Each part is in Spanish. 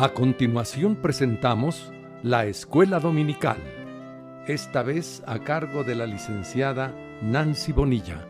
A continuación presentamos la Escuela Dominical, esta vez a cargo de la licenciada Nancy Bonilla.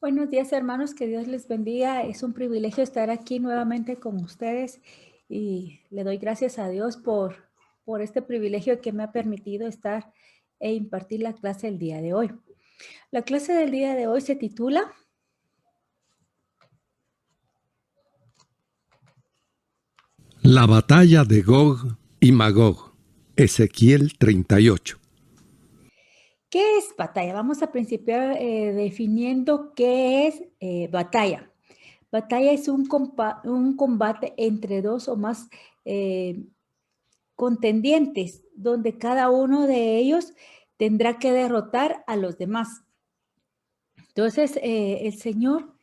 Buenos días, hermanos, que Dios les bendiga. Es un privilegio estar aquí nuevamente con ustedes y le doy gracias a Dios por este privilegio que me ha permitido estar e impartir la clase del día de hoy. La clase del día de hoy se titula La batalla de Gog y Magog, Ezequiel 38. ¿Qué es batalla? Vamos a principiar definiendo qué es batalla. Batalla es un combate entre dos o más contendientes, donde cada uno de ellos tendrá que derrotar a los demás. Entonces, el Señor,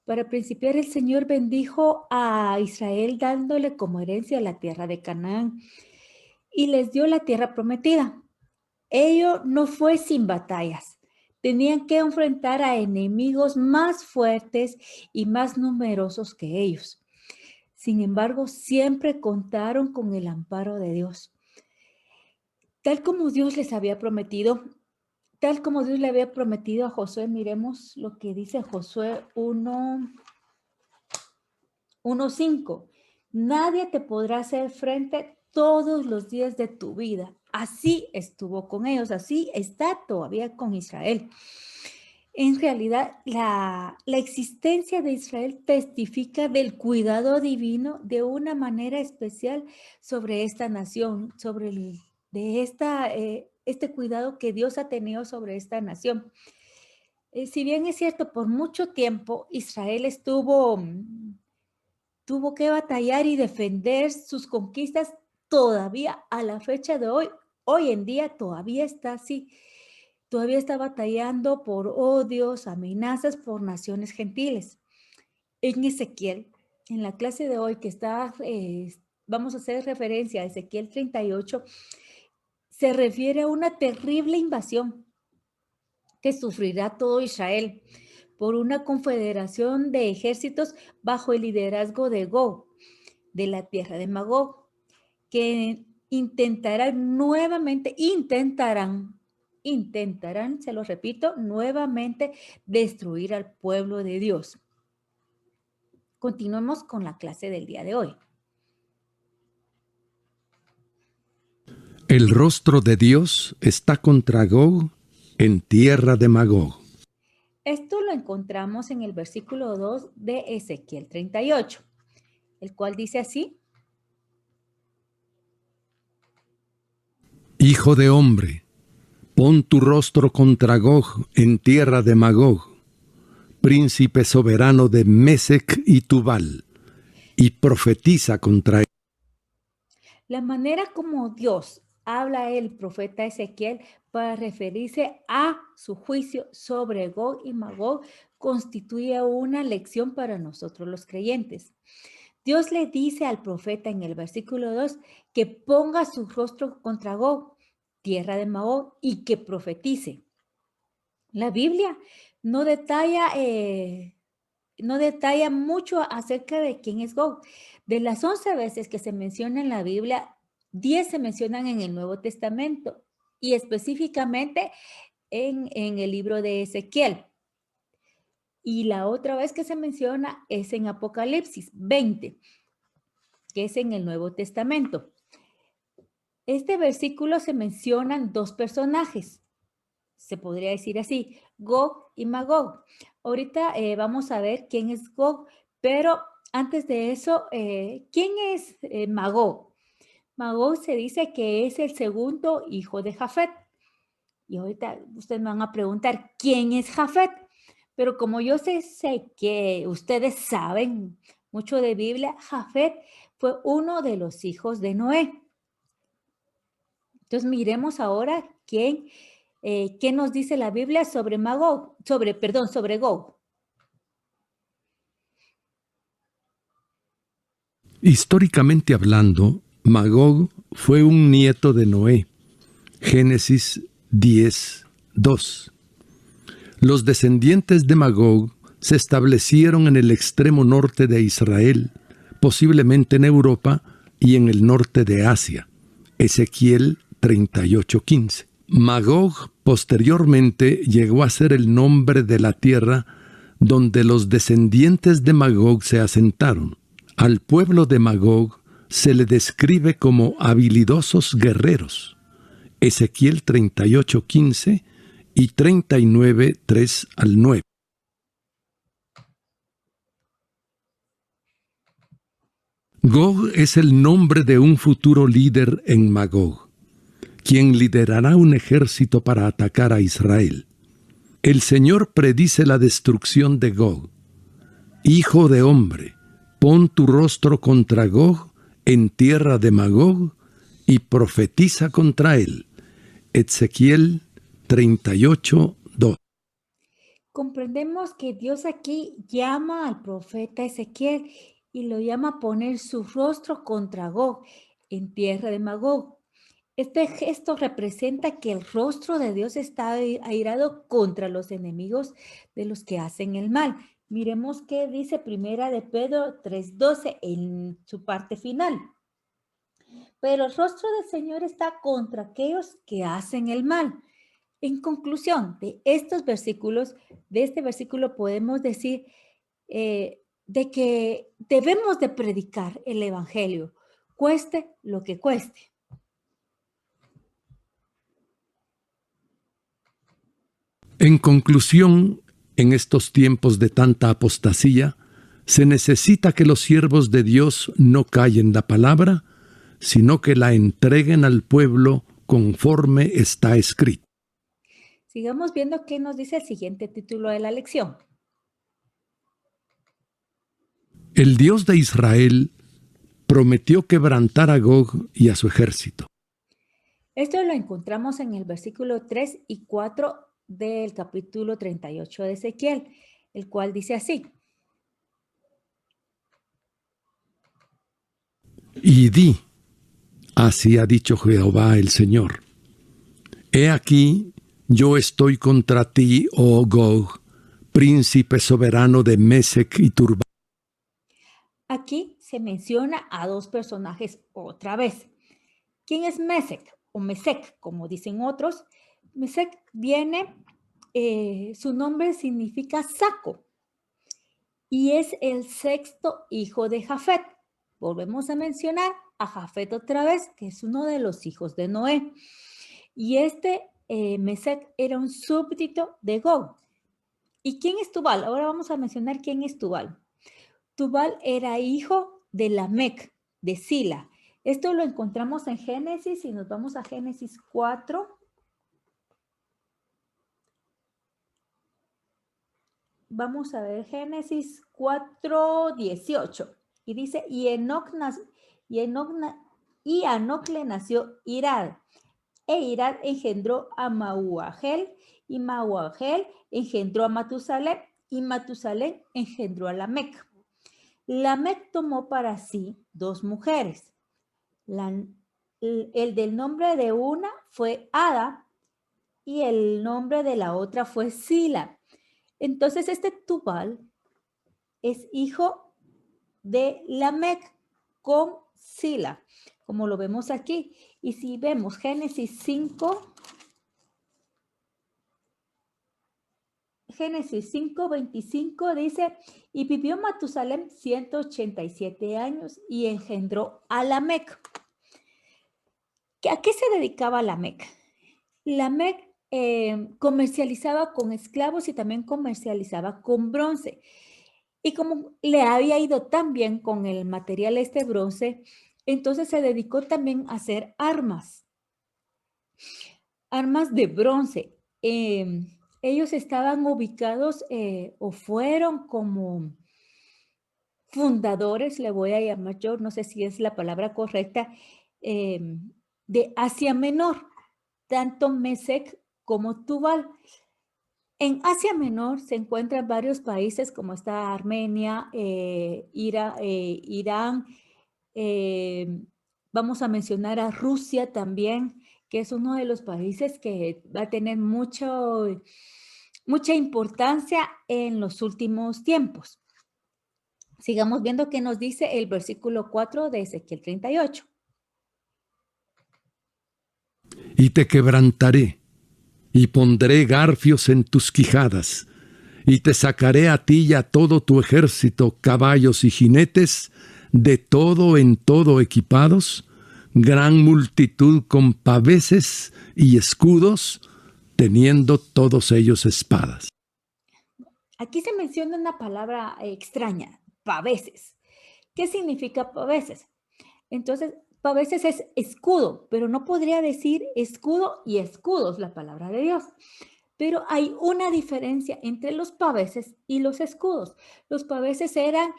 para principiar, el Señor bendijo a Israel dándole como herencia la tierra de Canaán y les dio la tierra prometida. Ello no fue sin batallas. Tenían que enfrentar a enemigos más fuertes y más numerosos que ellos. Sin embargo, siempre contaron con el amparo de Dios. Tal como Dios les había prometido, tal como Dios le había prometido a Josué, miremos lo que dice Josué 1:5. Nadie te podrá hacer frente todos los días de tu vida. Así estuvo con ellos, así está todavía con Israel. En realidad, la existencia de Israel testifica del cuidado divino de una manera especial sobre esta nación, sobre este cuidado que Dios ha tenido sobre esta nación. Si bien es cierto, por mucho tiempo Israel tuvo que batallar y defender sus conquistas, todavía a la fecha de hoy en día todavía está así. Todavía está batallando por odios, amenazas por naciones gentiles. En Ezequiel, en la clase de hoy vamos a hacer referencia a Ezequiel 38, se refiere a una terrible invasión que sufrirá todo Israel por una confederación de ejércitos bajo el liderazgo de Gog, de la tierra de Magog, que intentarán, se lo repito, nuevamente destruir al pueblo de Dios. Continuemos con la clase del día de hoy. El rostro de Dios está contra Gog en tierra de Magog. Esto lo encontramos en el versículo 2 de Ezequiel 38, el cual dice así: Hijo de hombre, pon tu rostro contra Gog en tierra de Magog, príncipe soberano de Mesec y Tubal, y profetiza contra él. La manera como Dios habla el profeta Ezequiel para referirse a su juicio sobre Gog y Magog constituye una lección para nosotros los creyentes. Dios le dice al profeta en el versículo 2 que ponga su rostro contra Gog, tierra de Magog, y que profetice. La Biblia no detalla, no detalla mucho acerca de quién es Gog. De las 11 veces que se menciona en la Biblia, 10 se mencionan en el Nuevo Testamento y específicamente en el libro de Ezequiel. Y la otra vez que se menciona es en Apocalipsis 20, que es en el Nuevo Testamento. Este versículo se mencionan dos personajes, se podría decir así, Gog y Magog. Ahorita vamos a ver quién es Gog, pero antes de eso, ¿quién es Magog? Magog se dice que es el segundo hijo de Jafet. Y ahorita ustedes me van a preguntar, ¿quién es Jafet? Pero como yo sé que ustedes saben mucho de Biblia, Jafet fue uno de los hijos de Noé. Entonces miremos ahora qué nos dice la Biblia sobre Magog, sobre Gog. Históricamente hablando, Magog fue un nieto de Noé. Génesis 10:2. Los descendientes de Magog se establecieron en el extremo norte de Israel, posiblemente en Europa y en el norte de Asia. Ezequiel 38:15. Magog posteriormente llegó a ser el nombre de la tierra donde los descendientes de Magog se asentaron. Al pueblo de Magog se le describe como habilidosos guerreros. Ezequiel 38:15 y 39:3-9. Gog es el nombre de un futuro líder en Magog, quien liderará un ejército para atacar a Israel. El Señor predice la destrucción de Gog. Hijo de hombre, pon tu rostro contra Gog en tierra de Magog y profetiza contra él. Ezequiel 38:2. Comprendemos que Dios aquí llama al profeta Ezequiel y lo llama a poner su rostro contra Gog en tierra de Magog. Este gesto representa que el rostro de Dios está airado contra los enemigos de los que hacen el mal. Miremos qué dice Primera de Pedro 3:12 en su parte final. Pero el rostro del Señor está contra aquellos que hacen el mal. En conclusión de estos versículos, de este versículo podemos decir de que debemos de predicar el evangelio, cueste lo que cueste. En conclusión, en estos tiempos de tanta apostasía, se necesita que los siervos de Dios no callen la palabra, sino que la entreguen al pueblo conforme está escrito. Sigamos viendo qué nos dice el siguiente título de la lección. El Dios de Israel prometió quebrantar a Gog y a su ejército. Esto lo encontramos en el versículo 3 y 4 del capítulo 38 de Ezequiel, el cual dice así. Y di, así ha dicho Jehová el Señor: He aquí, yo estoy contra ti, oh Gog, príncipe soberano de Mesec y Turbal. Aquí se menciona a dos personajes otra vez. ¿Quién es Mesec o Mesec, como dicen otros? Mesec viene, su nombre significa saco y es el sexto hijo de Jafet. Volvemos a mencionar a Jafet otra vez, que es uno de los hijos de Noé. Y Mesec era un súbdito de Gog. ¿Y quién es Tubal? Ahora vamos a mencionar quién es Tubal. Tubal era hijo de Lamec, de Sila. Esto lo encontramos en Génesis y nos vamos a Génesis 4. Vamos a ver Génesis 4:18. Y dice, y a Enoc le nació Irad. E Irad engendró a Mauagel, y Mauagel engendró a Matusalem, y Matusalén engendró a Lamec. Lamec tomó para sí 2 mujeres. El del nombre de una fue Ada y el nombre de la otra fue Sila. Entonces este Tubal es hijo de Lamec con Sila, como lo vemos aquí. Y si vemos Génesis 5:25 dice, y vivió Matusalén 187 años y engendró a Lamec. ¿A qué se dedicaba Lamec? Lamec comercializaba con esclavos y también comercializaba con bronce. Y como le había ido tan bien con el material bronce, entonces se dedicó también a hacer armas de bronce. Ellos estaban ubicados o fueron como fundadores, le voy a llamar yo, no sé si es la palabra correcta, de Asia Menor, tanto Mesec como Tubal. En Asia Menor se encuentran varios países como está Armenia, Irán, vamos a mencionar a Rusia también, que es uno de los países que va a tener mucha importancia en los últimos tiempos. Sigamos viendo qué nos dice el versículo 4 de Ezequiel 38. Y te quebrantaré, y pondré garfios en tus quijadas, y te sacaré a ti y a todo tu ejército, caballos y jinetes, de todo en todo equipados, gran multitud con paveses y escudos, teniendo todos ellos espadas. Aquí se menciona una palabra extraña, paveses. ¿Qué significa paveses? Entonces, paveses es escudo, pero no podría decir escudo y escudos la palabra de Dios. Pero hay una diferencia entre los paveses y los escudos. Los paveses eran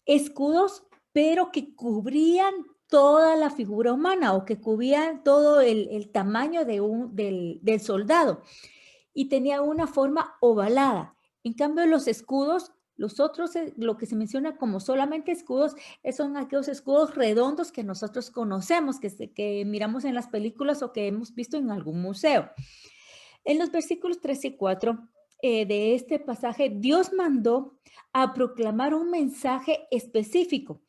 escudos, pero que cubrían toda la figura humana o que cubrían todo el tamaño del soldado y tenía una forma ovalada. En cambio, los escudos, los otros, lo que se menciona como solamente escudos, son aquellos escudos redondos que nosotros conocemos, que miramos en las películas o que hemos visto en algún museo. En los versículos 3 y 4 de este pasaje, Dios mandó a proclamar un mensaje específico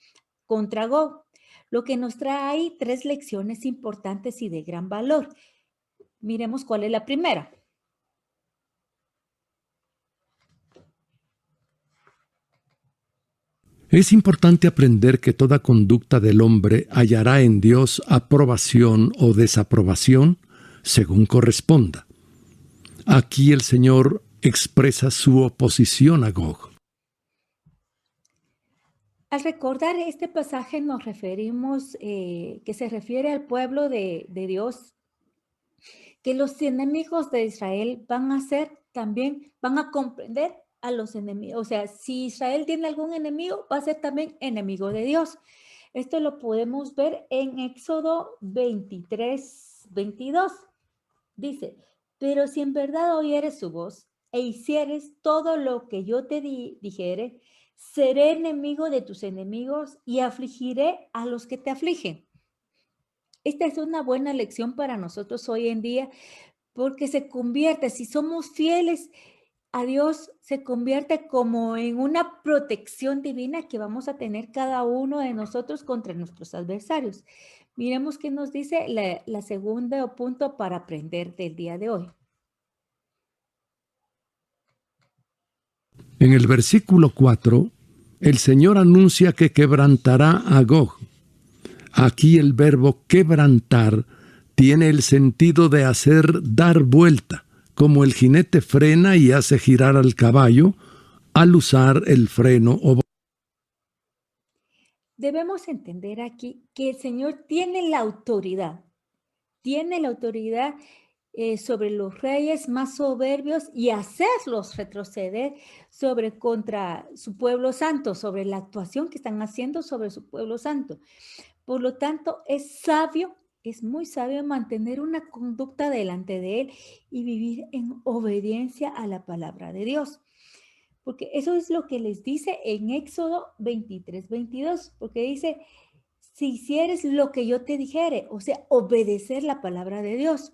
contra Gog, lo que nos trae ahí 3 lecciones importantes y de gran valor. Miremos cuál es la primera. Es importante aprender que toda conducta del hombre hallará en Dios aprobación o desaprobación según corresponda. Aquí el Señor expresa su oposición a Gog. Al recordar este pasaje nos referimos, que se refiere al pueblo de Dios, que los enemigos de Israel van a comprender a los enemigos. O sea, si Israel tiene algún enemigo, va a ser también enemigo de Dios. Esto lo podemos ver en Éxodo 23:22. Dice, pero si en verdad oyeres su voz e hicieres todo lo que yo te dijere, seré enemigo de tus enemigos y afligiré a los que te afligen. Esta es una buena lección para nosotros hoy en día porque se convierte, si somos fieles a Dios, se convierte como en una protección divina que vamos a tener cada uno de nosotros contra nuestros adversarios. Miremos qué nos dice la segunda punto para aprender del día de hoy. En el versículo 4, el Señor anuncia que quebrantará a Gog. Aquí el verbo quebrantar tiene el sentido de hacer dar vuelta, como el jinete frena y hace girar al caballo al usar el freno o Debemos entender aquí que el Señor tiene la autoridad sobre los reyes más soberbios y hacerlos retroceder contra su pueblo santo, sobre la actuación que están haciendo sobre su pueblo santo. Por lo tanto, es muy sabio mantener una conducta delante de Él y vivir en obediencia a la palabra de Dios. porque eso es lo que les dice en Éxodo 23:22, porque dice, si hicieres lo que yo te dijere, o sea, obedecer la palabra de Dios.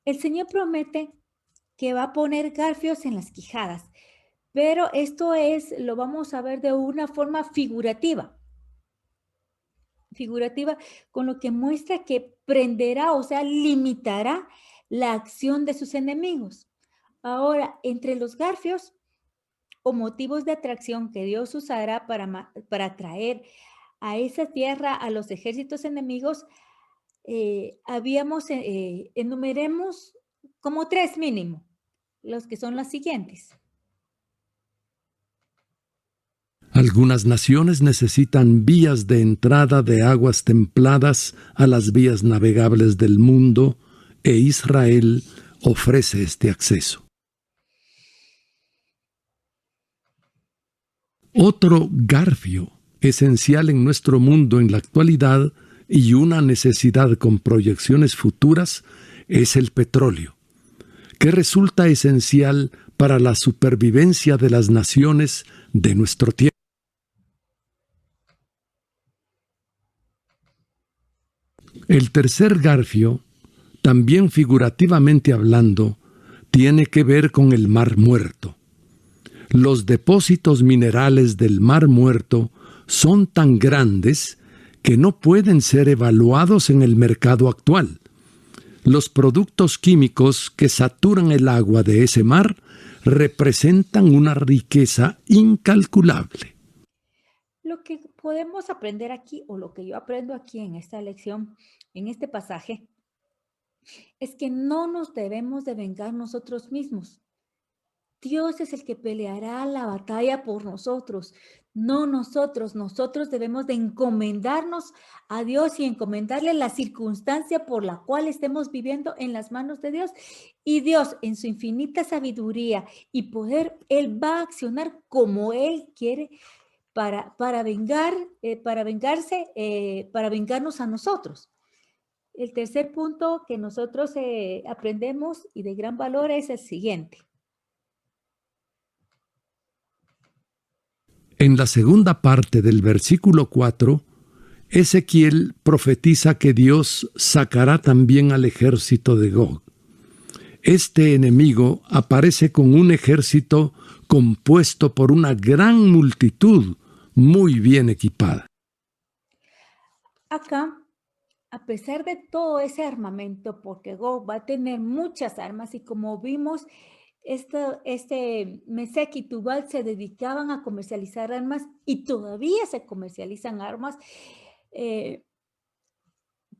El Señor promete que va a poner garfios en las quijadas, pero esto lo vamos a ver de una forma figurativa, con lo que muestra que prenderá, o sea, limitará la acción de sus enemigos. Ahora, entre los garfios o motivos de atracción que Dios usará para atraer a esa tierra a los ejércitos enemigos, enumeremos como 3 mínimo, los que son las siguientes. Algunas naciones necesitan vías de entrada de aguas templadas a las vías navegables del mundo, e Israel ofrece este acceso. Otro garfio esencial en nuestro mundo en la actualidad y una necesidad con proyecciones futuras es el petróleo, que resulta esencial para la supervivencia de las naciones de nuestro tiempo. El tercer garfio, también figurativamente hablando, tiene que ver con el Mar Muerto. Los depósitos minerales del Mar Muerto son tan grandes que no pueden ser evaluados en el mercado actual. Los productos químicos que saturan el agua de ese mar representan una riqueza incalculable. Lo que podemos aprender aquí, o lo que yo aprendo aquí en esta lección, en este pasaje, es que no nos debemos de vengar nosotros mismos. Dios es el que peleará la batalla por nosotros, no nosotros. Nosotros debemos de encomendarnos a Dios y encomendarle la circunstancia por la cual estemos viviendo en las manos de Dios. Y Dios, en su infinita sabiduría y poder, Él va a accionar como Él quiere para vengarnos a nosotros. El tercer punto que nosotros aprendemos y de gran valor es el siguiente. En la segunda parte del versículo 4, Ezequiel profetiza que Dios sacará también al ejército de Gog. Este enemigo aparece con un ejército compuesto por una gran multitud muy bien equipada. Acá, a pesar de todo ese armamento, porque Gog va a tener muchas armas y como vimos, Mesec y Tubal se dedicaban a comercializar armas y todavía se comercializan armas,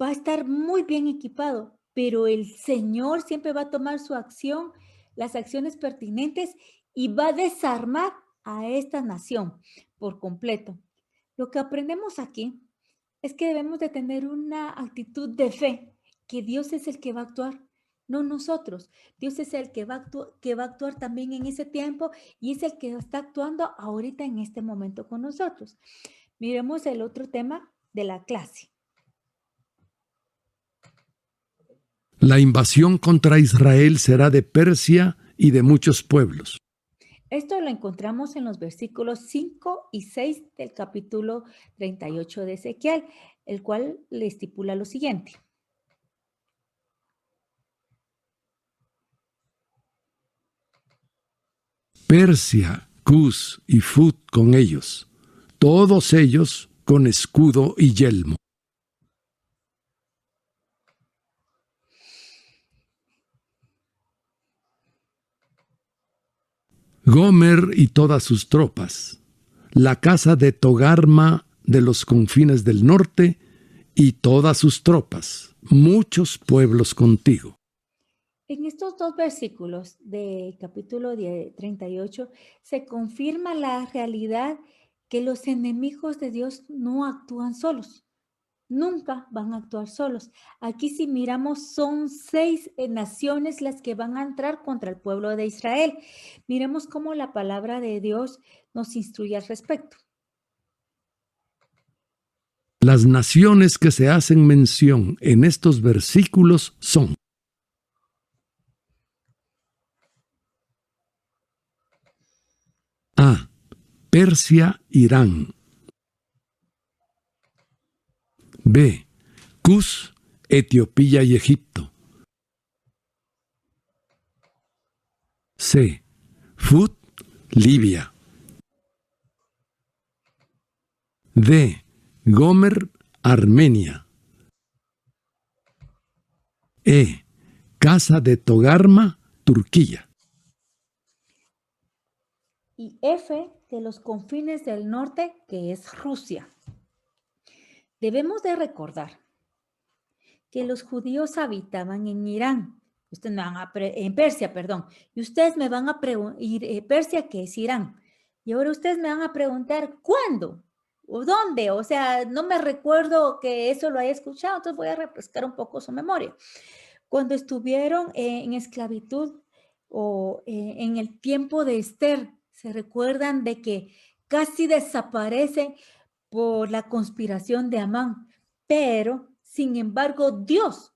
va a estar muy bien equipado, pero el Señor siempre va a tomar su acción, las acciones pertinentes y va a desarmar a esta nación por completo. Lo que aprendemos aquí es que debemos de tener una actitud de fe, que Dios es el que va a actuar, no nosotros. Dios es el que va a actuar también en ese tiempo y es el que está actuando ahorita en este momento con nosotros. Miremos el otro tema de la clase. La invasión contra Israel será de Persia y de muchos pueblos. Esto lo encontramos en los versículos 5 y 6 del capítulo 38 de Ezequiel, el cual le estipula lo siguiente. Persia, Cus y Fut con ellos, todos ellos con escudo y yelmo. Gomer y todas sus tropas, la casa de Togarma de los confines del norte y todas sus tropas, muchos pueblos contigo. En estos dos versículos del capítulo 38 se confirma la realidad que los enemigos de Dios no actúan solos. Nunca van a actuar solos. Aquí si miramos son 6 naciones las que van a entrar contra el pueblo de Israel. Miremos cómo la palabra de Dios nos instruye al respecto. Las naciones que se hacen mención en estos versículos son Persia, Irán. B. Cus, Etiopía y Egipto. C. Fut, Libia. D. Gomer, Armenia. E. Casa de Togarma, Turquía. Y F, de los confines del norte, que es Rusia. Debemos de recordar que los judíos habitaban en Irán. En Persia, perdón. Y ustedes me van a preguntar, Persia, ¿qué es Irán? Y ahora ustedes me van a preguntar, ¿cuándo? ¿O dónde? O sea, no me recuerdo que eso lo haya escuchado, entonces voy a refrescar un poco su memoria. Cuando estuvieron en esclavitud o en el tiempo de Esther, se recuerdan de que casi desaparecen por la conspiración de Amán, pero sin embargo Dios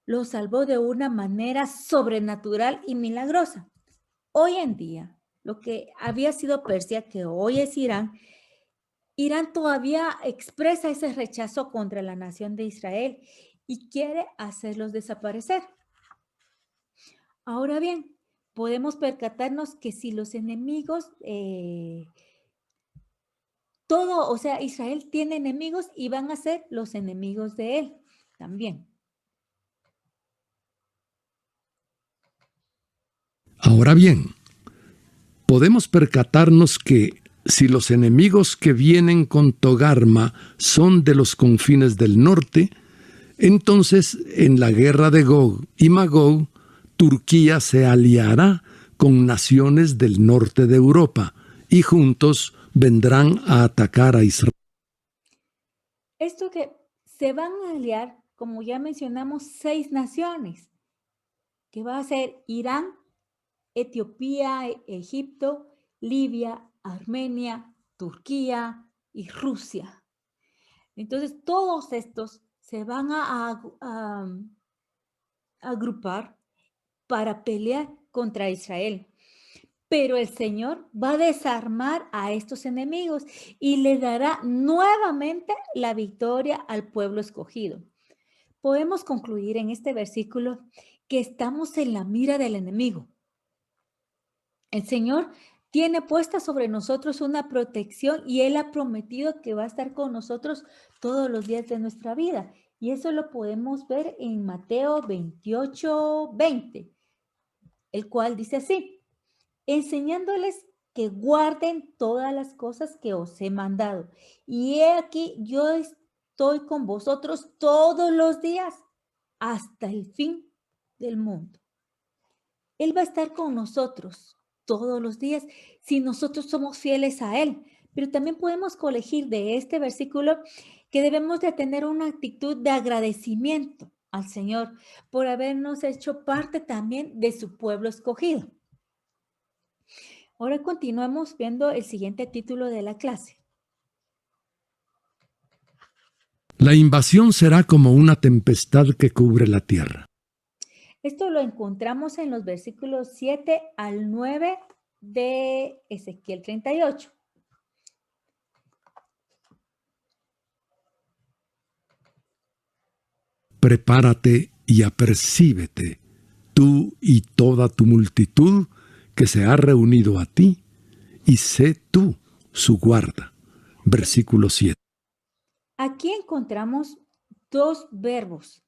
los salvó de una manera sobrenatural y milagrosa. Hoy en día, lo que había sido Persia, que hoy es Irán, Irán todavía expresa ese rechazo contra la nación de Israel y quiere hacerlos desaparecer. Ahora bien, podemos percatarnos que si los enemigos, Israel tiene enemigos y van a ser los enemigos de él también. Ahora bien, podemos percatarnos que si los enemigos que vienen con Togarma son de los confines del norte, entonces en la guerra de Gog y Magog, Turquía se aliará con naciones del norte de Europa y juntos vendrán a atacar a Israel. Esto que se van a aliar, como ya mencionamos, 6 naciones, que va a ser Irán, Etiopía, Egipto, Libia, Armenia, Turquía y Rusia. Entonces, todos estos se van a agrupar para pelear contra Israel. Pero el Señor va a desarmar a estos enemigos y le dará nuevamente la victoria al pueblo escogido. Podemos concluir en este versículo que estamos en la mira del enemigo. El Señor tiene puesta sobre nosotros una protección y Él ha prometido que va a estar con nosotros todos los días de nuestra vida. Y eso lo podemos ver en Mateo 28:20, el cual dice así: enseñándoles que guarden todas las cosas que os he mandado. Y he aquí, yo estoy con vosotros todos los días hasta el fin del mundo. Él va a estar con nosotros todos los días si nosotros somos fieles a Él. Pero también podemos colegir de este versículo que debemos de tener una actitud de agradecimiento al Señor por habernos hecho parte también de su pueblo escogido. Ahora continuamos viendo el siguiente título de la clase. La invasión será como una tempestad que cubre la tierra. Esto lo encontramos en los versículos 7 al 9 de Ezequiel 38. Prepárate y apercíbete, tú y toda tu multitud que se ha reunido a ti, y sé tú su guarda. Versículo 7. Aquí encontramos 2 verbos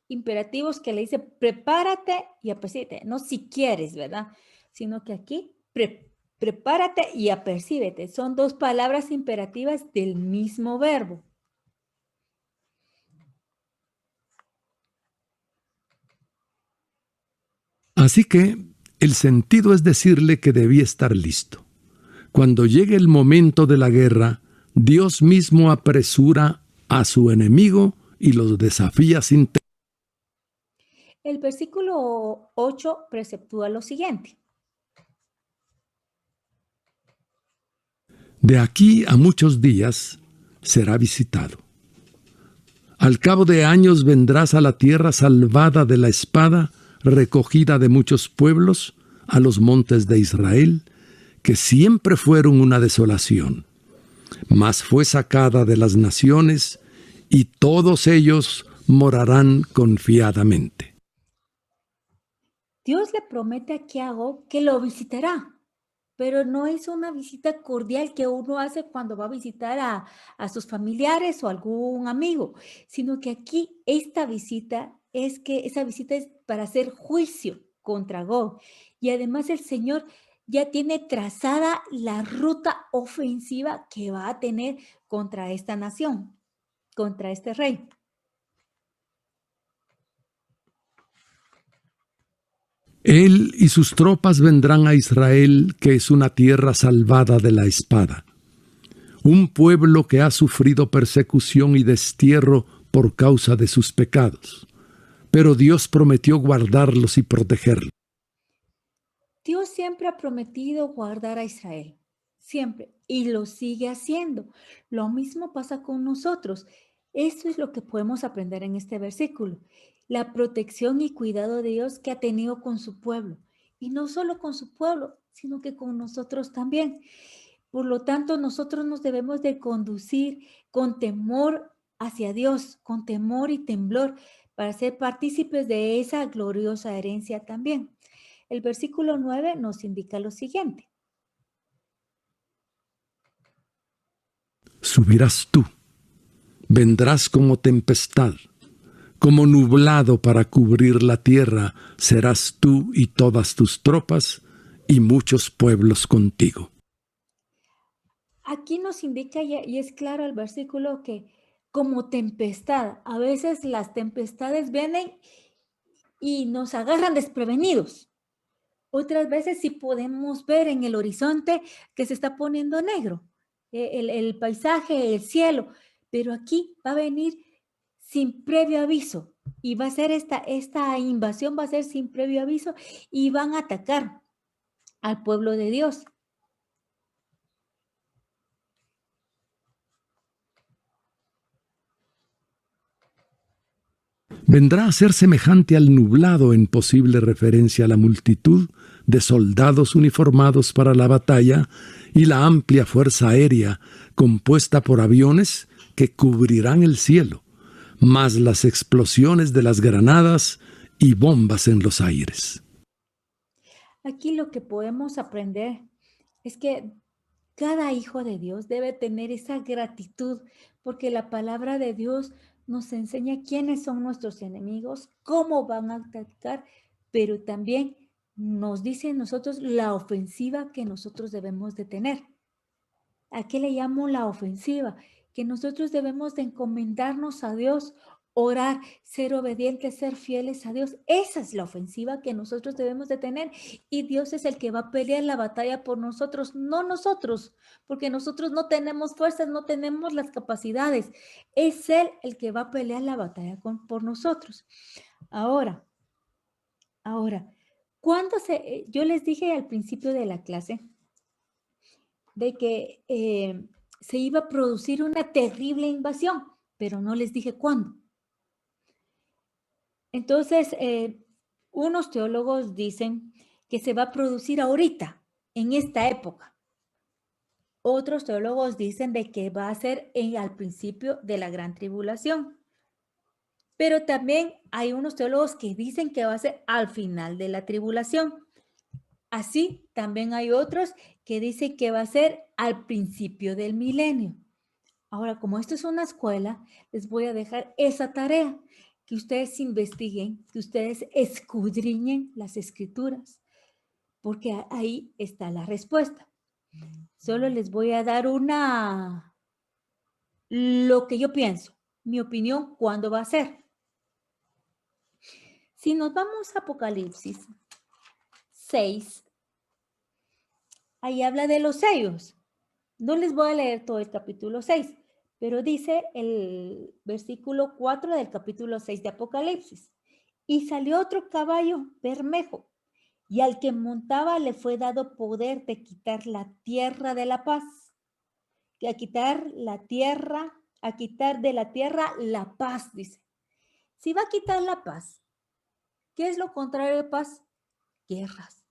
imperativos que le dice prepárate y apercíbete. No si quieres, ¿verdad? Sino que aquí prepárate y apercíbete. Son 2 palabras imperativas del mismo verbo. Así que el sentido es decirle que debía estar listo. Cuando llegue el momento de la guerra, Dios mismo apresura a su enemigo y los desafía sin temor. El versículo 8 preceptúa lo siguiente. De aquí a muchos días será visitado. Al cabo de años vendrás a la tierra salvada de la espada, recogida de muchos pueblos, a los montes de Israel, que siempre fueron una desolación, mas fue sacada de las naciones y todos ellos morarán confiadamente. Dios le promete aquí a Gob que lo visitará, pero no es una visita cordial que uno hace cuando va a visitar a sus familiares o algún amigo, sino que aquí esa visita es para hacer juicio contra Gob. Y además el Señor ya tiene trazada la ruta ofensiva que va a tener contra esta nación, contra este rey. Él y sus tropas vendrán a Israel, que es una tierra salvada de la espada, un pueblo que ha sufrido persecución y destierro por causa de sus pecados. Pero Dios prometió guardarlos y protegerlos. Dios siempre ha prometido guardar a Israel, siempre, y lo sigue haciendo. Lo mismo pasa con nosotros. Eso es lo que podemos aprender en este versículo. La protección y cuidado de Dios que ha tenido con su pueblo. Y no solo con su pueblo, sino que con nosotros también. Por lo tanto, nosotros nos debemos de conducir con temor hacia Dios, con temor y temblor, para ser partícipes de esa gloriosa herencia también. El versículo 9 nos indica lo siguiente. Subirás tú, vendrás como tempestad, como nublado para cubrir la tierra, serás tú y todas tus tropas y muchos pueblos contigo. Aquí nos indica y es claro el versículo que como tempestad, a veces las tempestades vienen y nos agarran desprevenidos. Otras veces sí podemos ver en el horizonte que se está poniendo negro, el paisaje, el cielo, pero aquí va a venir sin previo aviso y va a ser esta invasión va a ser sin previo aviso y van a atacar al pueblo de Dios. Vendrá a ser semejante al nublado en posible referencia a la multitud de soldados uniformados para la batalla y la amplia fuerza aérea compuesta por aviones que cubrirán el cielo, más las explosiones de las granadas y bombas en los aires. Aquí lo que podemos aprender es que cada hijo de Dios debe tener esa gratitud porque la palabra de Dios nos enseña quiénes son nuestros enemigos, cómo van a atacar, pero también nos dice a nosotros la ofensiva que nosotros debemos de tener. ¿A qué le llamo la ofensiva? Que nosotros debemos de encomendarnos a Dios, orar, ser obedientes, ser fieles a Dios. Esa es la ofensiva que nosotros debemos de tener. Y Dios es el que va a pelear la batalla por nosotros, no nosotros, porque nosotros no tenemos fuerzas, no tenemos las capacidades. Es Él el que va a pelear la batalla por nosotros. Ahora, yo les dije al principio de la clase, de que se iba a producir una terrible invasión, pero no les dije cuándo. Entonces, unos teólogos dicen que se va a producir ahorita, en esta época. Otros teólogos dicen de que va a ser al principio de la gran tribulación. Pero también hay unos teólogos que dicen que va a ser al final de la tribulación. Así, también hay otros que dicen que va a ser al principio del milenio. Ahora, como esto es una escuela, les voy a dejar esa tarea, que ustedes investiguen, que ustedes escudriñen las escrituras, porque ahí está la respuesta. Solo les voy a dar lo que yo pienso, mi opinión, cuándo va a ser. Si nos vamos a Apocalipsis 6, ahí habla de los sellos. No les voy a leer todo el capítulo 6, pero dice el versículo 4 del capítulo 6 de Apocalipsis. Y salió otro caballo bermejo, y al que montaba le fue dado poder de quitar la tierra de la paz, a quitar de la tierra la paz, dice. Si va a quitar la paz, ¿qué es lo contrario de paz? Guerras.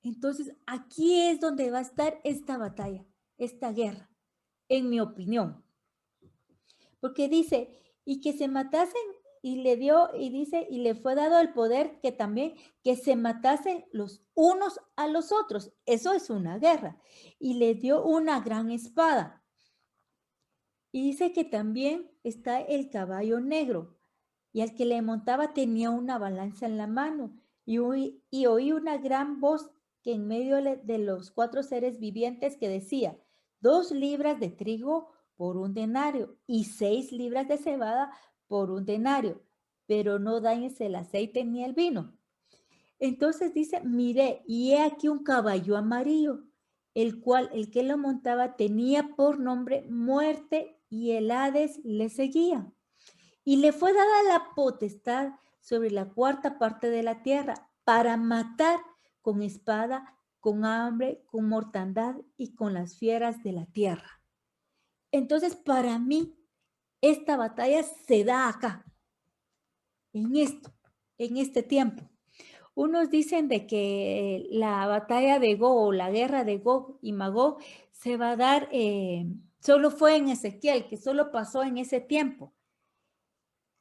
Entonces, aquí es donde va a estar esta batalla, esta guerra, en mi opinión. Porque dice, y que se matasen, y le dio, y dice, y le fue dado el poder que también, que se matasen los unos a los otros. Eso es una guerra. Y le dio una gran espada. Y dice que también está el caballo negro, y al que le montaba tenía una balanza en la mano, y oí una gran voz que en medio de los 4 seres vivientes que decía, 2 libras de trigo por 1 denario y 6 libras de cebada por 1 denario, pero no dañes el aceite ni el vino. Entonces dice, miré, y he aquí un caballo amarillo, el cual el que lo montaba tenía por nombre muerte, y el Hades le seguía. Y le fue dada la potestad sobre la 4ª parte de la tierra para matar con espada, con hambre, con mortandad y con las fieras de la tierra. Entonces, para mí, esta batalla se da acá, en este tiempo. Unos dicen de que la batalla de Gog o la guerra de Gog y Magog se va a dar, solo fue en Ezequiel, que solo pasó en ese tiempo.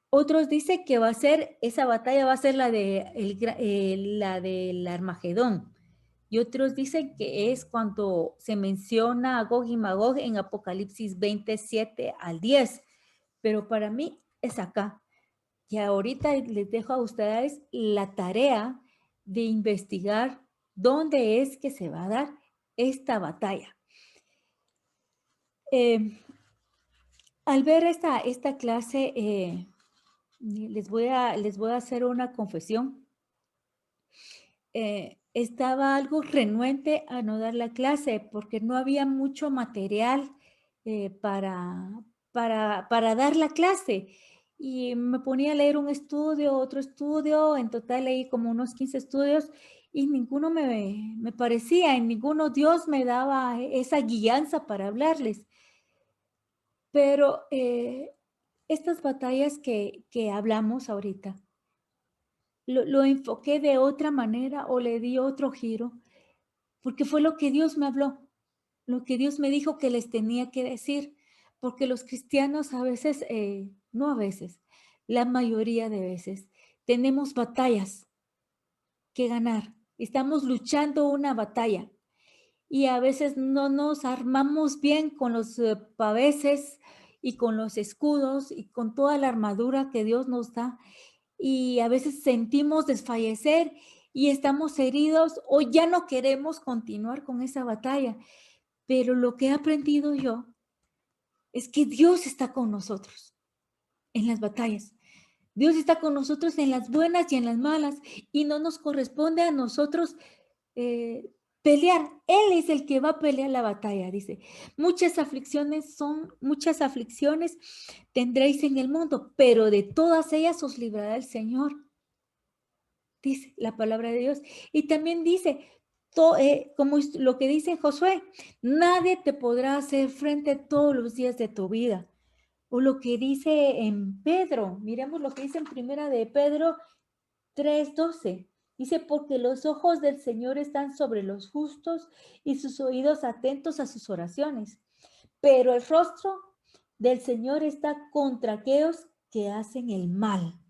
Otros dicen que va a ser, esa batalla va a ser la del Armagedón. Y otros dicen que es cuando se menciona a Gog y Magog en Apocalipsis 27 al 10. Pero para mí es acá. Y ahorita les dejo a ustedes la tarea de investigar dónde es que se va a dar esta batalla. Al ver esta clase, les voy a hacer una confesión. Estaba algo renuente a no dar la clase porque no había mucho material para dar la clase. Y me ponía a leer un estudio, otro estudio, en total leí como unos 15 estudios y ninguno me parecía, en ninguno Dios me daba esa guianza para hablarles. Pero estas batallas que hablamos ahorita, lo enfoqué de otra manera o le di otro giro, porque fue lo que Dios me habló, lo que Dios me dijo que les tenía que decir, porque los cristianos a veces, no a veces, la mayoría de veces, tenemos batallas que ganar, estamos luchando una batalla y a veces no nos armamos bien con los paveses y con los escudos y con toda la armadura que Dios nos da y a veces sentimos desfallecer y estamos heridos o ya no queremos continuar con esa batalla. Pero lo que he aprendido yo es que Dios está con nosotros en las batallas. Dios está con nosotros en las buenas y en las malas y no nos corresponde a nosotros pelear. Él es el que va a pelear la batalla, dice. Muchas aflicciones tendréis en el mundo, pero de todas ellas os librará el Señor, dice la palabra de Dios. Y también dice, como lo que dice Josué, nadie te podrá hacer frente todos los días de tu vida. O lo que dice en Pedro, miremos lo que dice en primera de Pedro 3:12. Dice, porque los ojos del Señor están sobre los justos y sus oídos atentos a sus oraciones. Pero el rostro del Señor está contra aquellos que hacen el mal.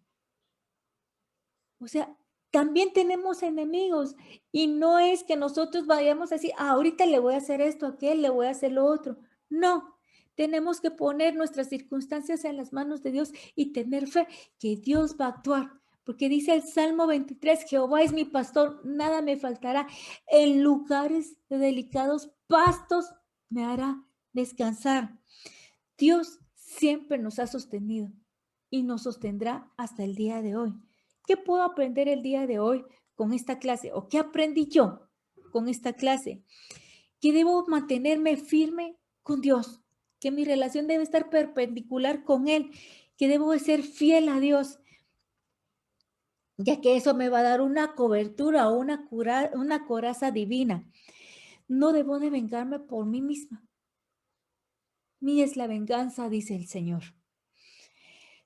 O sea, también tenemos enemigos y no es que nosotros vayamos a decir, ahorita le voy a hacer esto, a aquel, le voy a hacer lo otro. No, tenemos que poner nuestras circunstancias en las manos de Dios y tener fe que Dios va a actuar. Porque dice el Salmo 23, Jehová es mi pastor, nada me faltará. En lugares de delicados pastos me hará descansar. Dios siempre nos ha sostenido y nos sostendrá hasta el día de hoy. ¿Qué puedo aprender el día de hoy con esta clase? ¿O qué aprendí yo con esta clase? Que debo mantenerme firme con Dios, que mi relación debe estar perpendicular con Él, que debo de ser fiel a Dios, ya que eso me va a dar una cobertura o una coraza divina. No debo de vengarme por mí misma. Mía es la venganza, dice el Señor.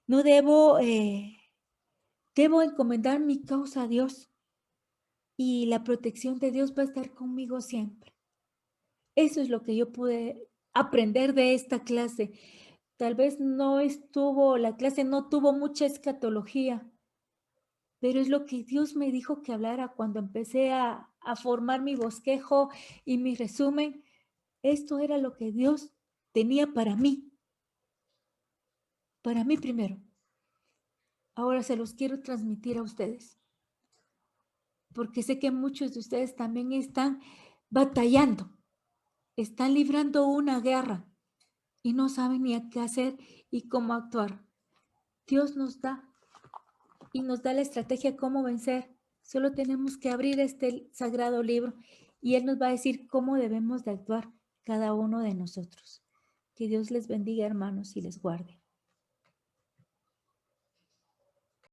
No debo encomendar mi causa a Dios y la protección de Dios va a estar conmigo siempre. Eso es lo que yo pude aprender de esta clase. Tal vez la clase no tuvo mucha escatología, pero es lo que Dios me dijo que hablara cuando empecé a formar mi bosquejo y mi resumen. Esto era lo que Dios tenía para mí primero. Ahora se los quiero transmitir a ustedes, porque sé que muchos de ustedes también están batallando, están librando una guerra y no saben ni a qué hacer y cómo actuar. Dios nos da y nos da la estrategia cómo vencer. Solo tenemos que abrir este sagrado libro y Él nos va a decir cómo debemos de actuar cada uno de nosotros. Que Dios les bendiga, hermanos, y les guarde.